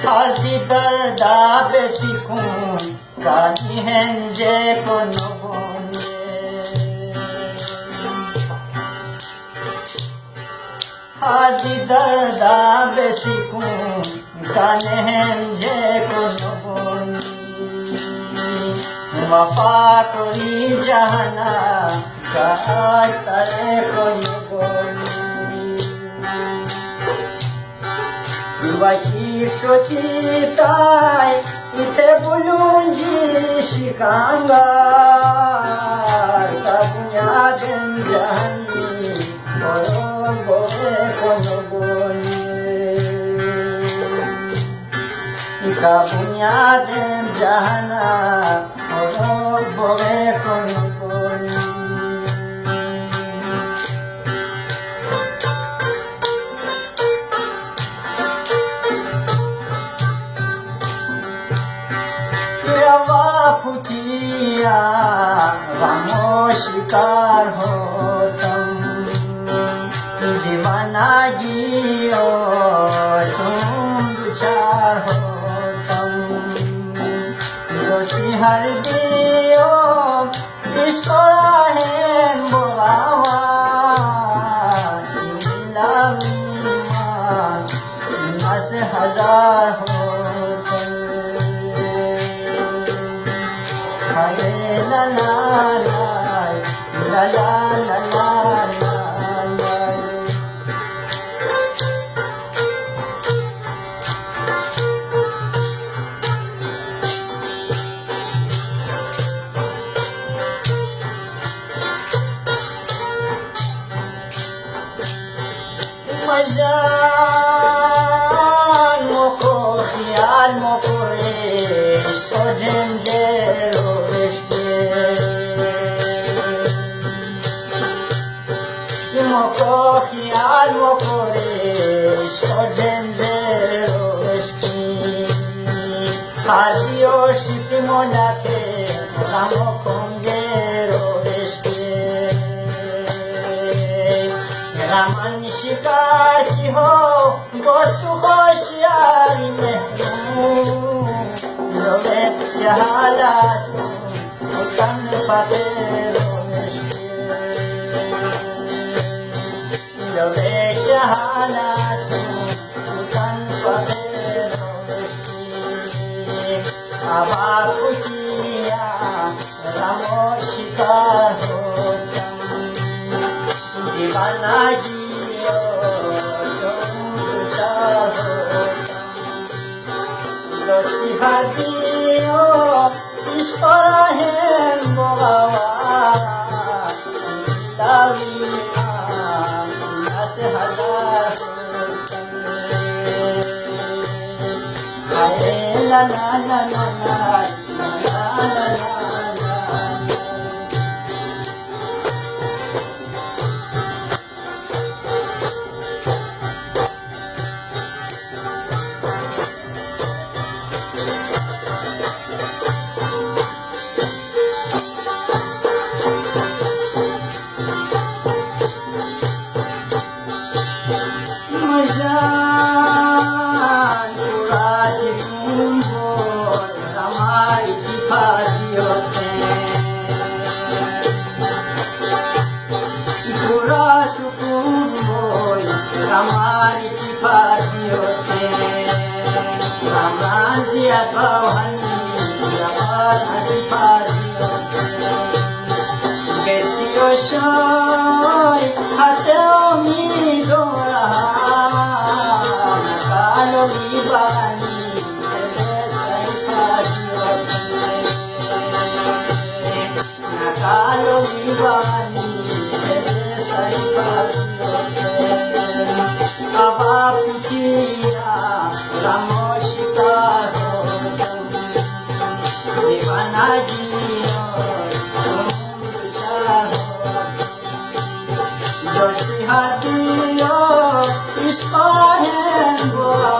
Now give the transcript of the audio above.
Hadi darda besikun Kani hence kono bonye Hadi darda besikun Kani hence kono bonye Wafa kori jahana Kaatare kono bonye Vakit chotitai ite bulunji shikangar Kabunya denjani Morongo kono bonye Kabunya denjana Morongo kono bonye फुटिया रामो शिकार होतम दीवाना जियो सुंदर होतम दोषी हर दियो इसको है बोलावा नस हजार Hotam La la la la la la la la Majan moko khiyal moko resh o jenjero Moko khiyal moko resh o jenjero Hadio shiti monake Ramo kongero Raman shikati ho Gostu hoshiyari mehru Love jahalasu Utan fatero Love jahalasu Utan fatero Aba kutiya Ramo shikar hotam Divana jiyo Sundar hotam Dosti hadiyo Iskora hem bogawa Laviya Nas hazar hotam Aye la la la la la La la la Shoy hateo mi dora nakalo libani sai pajiyo nakalo libani sai pajiyo aba putiya ramoshika divana jiyo Dosti hadiyo isko hem boa